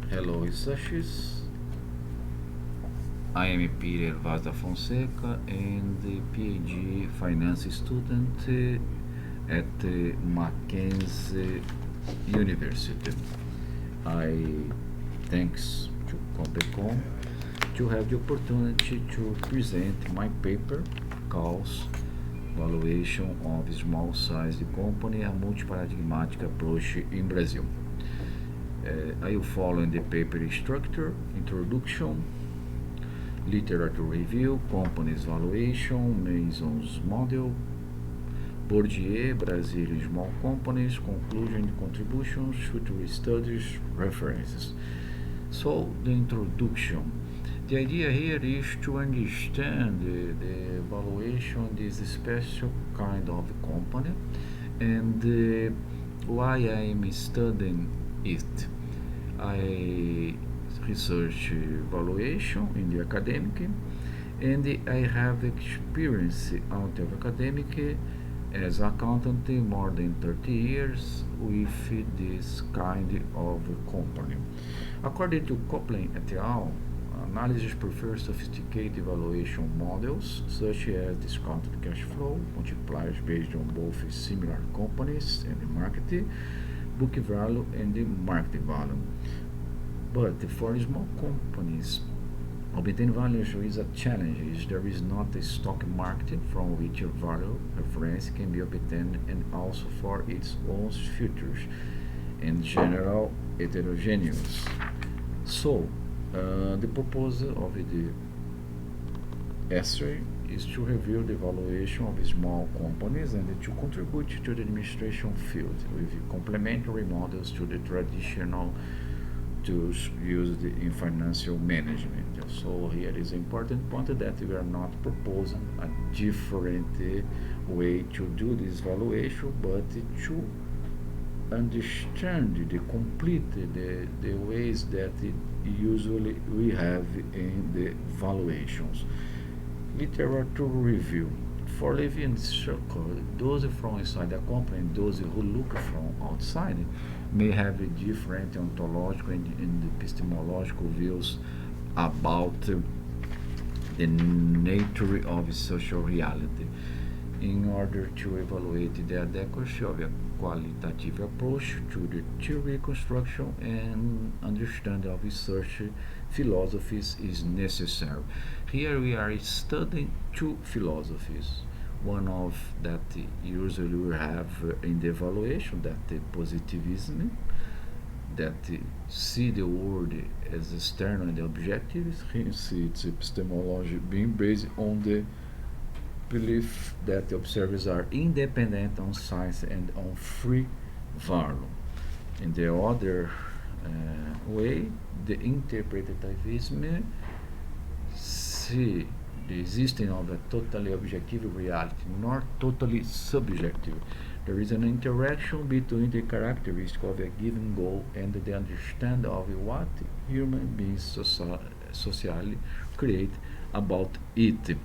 Hello, Isashis. I am Peter Vaz da Fonseca and the PhD finance student at Mackenzie University. I thanks to Compecom to have the opportunity to present my paper called Valuation of Small-Sized Company, a Multiparadigmatic Approach in Brazil. I will follow in the paper structure, introduction, literature review, companies valuation, Mason's model, Bourdieu, Brazil small companies, conclusion, contributions, future studies, references. So the introduction. The idea here is to understand the valuation, this special kind of company, and why I am studying it. I research valuation in the academic, and I have experience out of academic as accountant more than 30 years with this kind of company. According to Copeland et al., analysis prefers sophisticated valuation models such as discounted cash flow, multipliers based on both similar companies and the market, book value, and the market value. But for small companies, obtaining valuation is a challenge. There is not a stock market from which a value reference can be obtained, and also for its own features, in general heterogeneous. So, the purpose of the essay is to review the valuation of small companies and to contribute to the administration field with complementary models to the traditional tools used in financial management. So here is an important point that we are not proposing a different way to do this valuation, but to understand the complete the ways that usually we have in the valuations. Literature review. For living circle, those from inside the company and those who look from outside may have different ontological and epistemological views about the nature of social reality. In order to evaluate the adequacy of a qualitative approach to the theory construction and understanding of research philosophies is necessary. Here we are studying two philosophies. One of that usually we have in the evaluation, that the positivism, that see the world as external and objective, hence its epistemology being based on the belief that the observers are independent on science and on free value. In the other way, the interpretatism see the existence of a totally objective reality, not totally subjective. There is an interaction between the characteristics of a given goal and the understanding of what human beings socially create about it.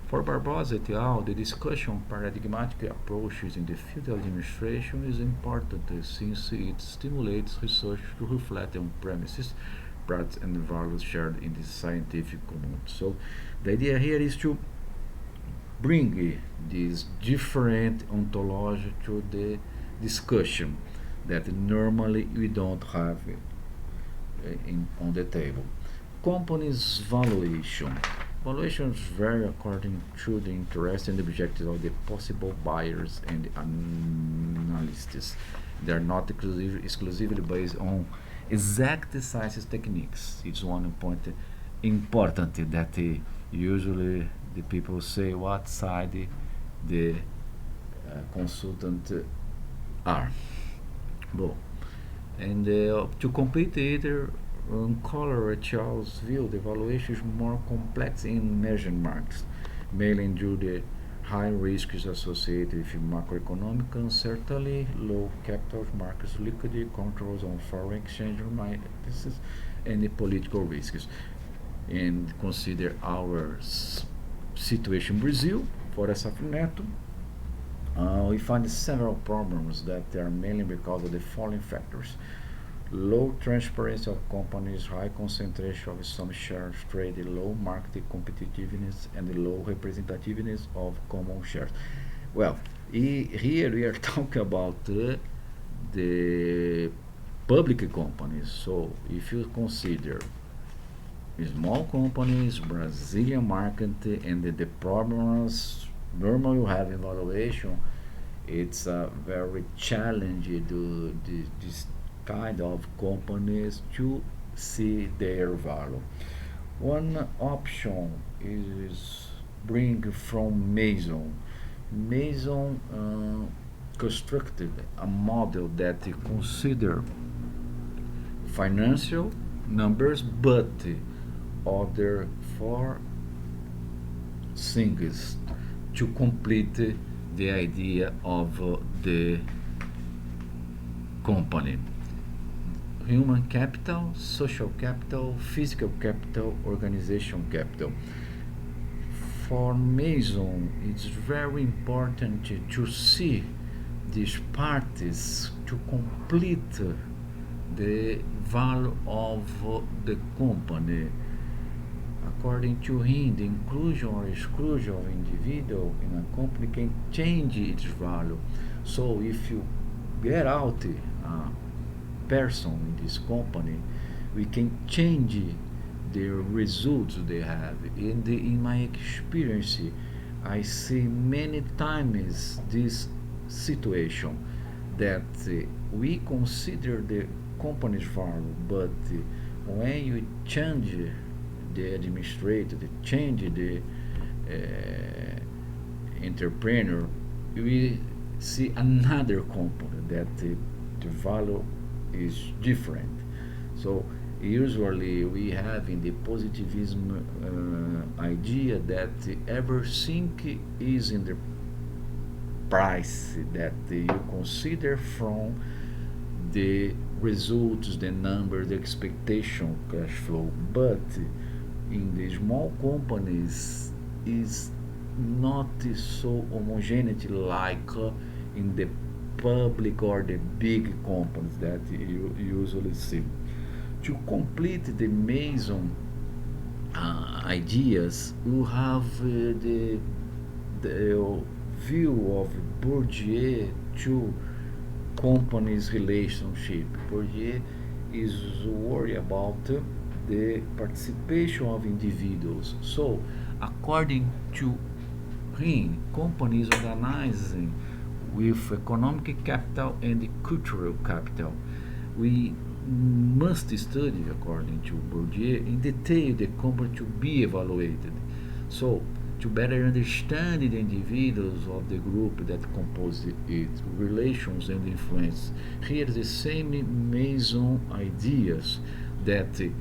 For Barbosa et al., the discussion on paradigmatic approaches in the field of administration is important since it stimulates research to reflect on premises, practice, and values shared in the scientific community. So, the idea here is to bring these different ontology to the discussion that normally we don't have on the table. Companies valuation. Valuations vary according to the interest and objectives of the possible buyers and analysts. They are not exclusively based on exact science techniques. It's one point important that usually the people say what side the consultant are. Well, and to complete either Color et al.'s view, the evaluation is more complex in measure marks, mainly due to the high risks associated with macroeconomic uncertainty, low capital markets liquidity, controls on foreign exchange remittances, and the political risks. And consider our situation in Brazil, for SAF Neto, we find several problems that are mainly because of the following factors: low transparency of companies, high concentration of some shares traded, low market competitiveness, and low representativeness of common shares. Well, here we are talking about the public companies. So if you consider small companies, Brazilian market, and the problems normally you have in valuation, it's very challenging to this kind of companies to see their value. One option is bring from Mason. Mason constructed a model that consider financial numbers, but other four things to complete the idea of the company: human capital, social capital, physical capital, organization capital. For Mason, it's very important to see these parties to complete the value of the company. According to him, the inclusion or exclusion of individual in a company can change its value. So if you get out a person in this company, we can change the results they have. In my experience, I see many times this situation that we consider the company's value, but when you change the administrator, change the entrepreneur, we see another company that the value is different. So usually we have in the positivism idea that everything is in the price that you consider from the results, the number, the expectation, cash flow. But in the small companies is not so homogeneous like in the public or the big companies that you usually see. To complete the Mason ideas, you have the view of Bourdieu to companies relationship. Bourdieu is worried about the participation of individuals. So, according to him, companies organizing with economic capital and cultural capital. We must study, according to Bourdieu, in detail the company to be evaluated. So, to better understand the individuals of the group that compose it, relations and influence. Here, the same Mason ideas that the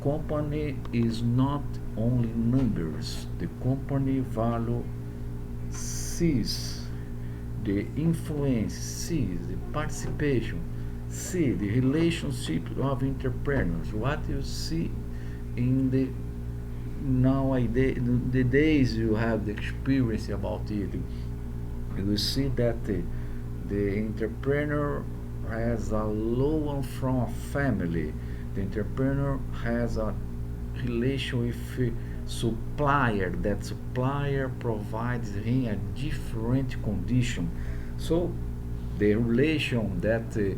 company is not only numbers, the company value sees the influence, sees the participation, see the relationship of entrepreneurs. What you see in the nowadays, the days you have the experience about it, you will see that the entrepreneur has a loan from a family. The entrepreneur has a relation with a supplier. That supplier provides him a different condition. So the relation that the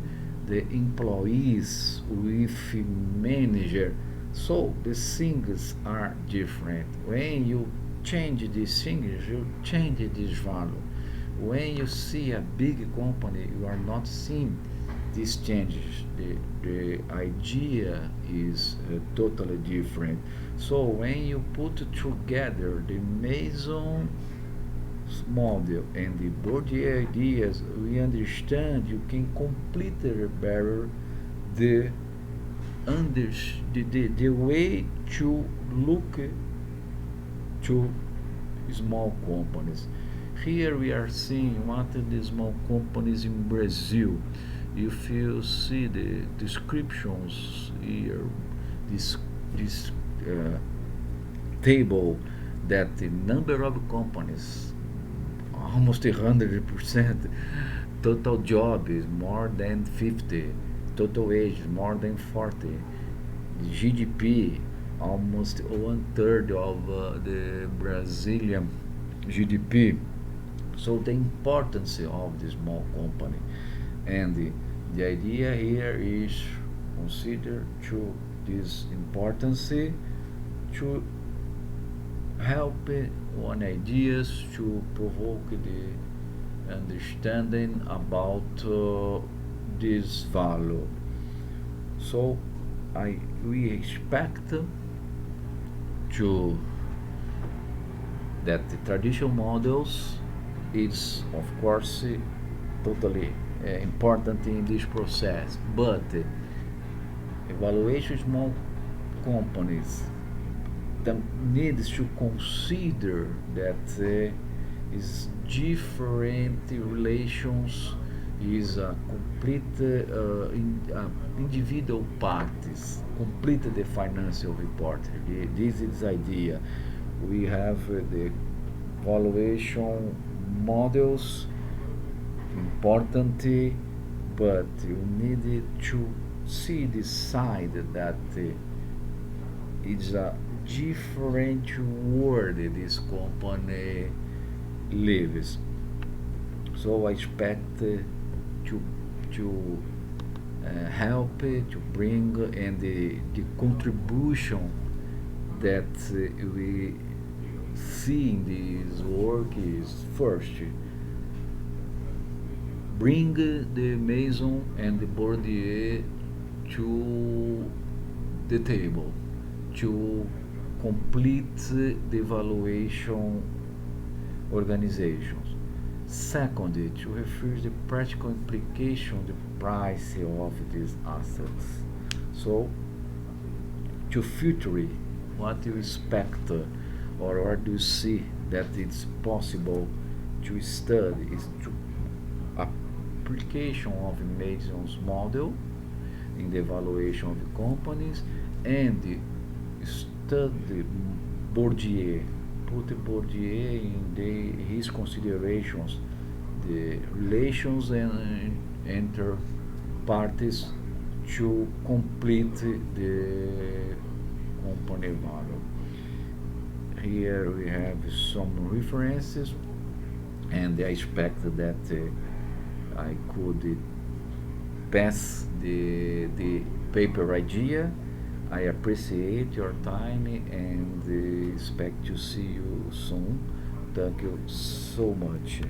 employees with manager, so the things are different. When you change these things, you change this value. When you see a big company, you are not seeing these changes. The idea is totally different. So when you put together the Mason model and the Bourdieu ideas, we understand you can completely better the under the way to look to small companies. Here we are seeing what are the small companies in Brazil. If you see the descriptions here, this table, that the number of companies almost 100%, total job is more than 50, total age more than 40. The GDP, almost 1/3 of the Brazilian GDP. So the importance of the small company, and the idea here is consider to this importance to help one ideas to provoke the understanding about this value. So we expect to that the traditional models is of course totally important in this process, but evaluation small companies that needs to consider that is different relations is a complete individual parties complete the financial report. This is the idea. We have the valuation models important, but you need to see the side that it's a different world this company lives. So I expect to help to bring and the contribution that we see in this work is first bring the Mason and the Bourdieu to the table to complete the evaluation organizations. Second, to refer the practical implication, the price of these assets. So, to filter what you expect or what do you see that it's possible to study is to application of Mason's model in the evaluation of the companies and study Bourdieu, put Bourdieu in his considerations, the relations and inter parties to complete the company value. Here we have some references, and I expect that I could pass the paper idea. I appreciate your time and expect to see you soon. Thank you so much.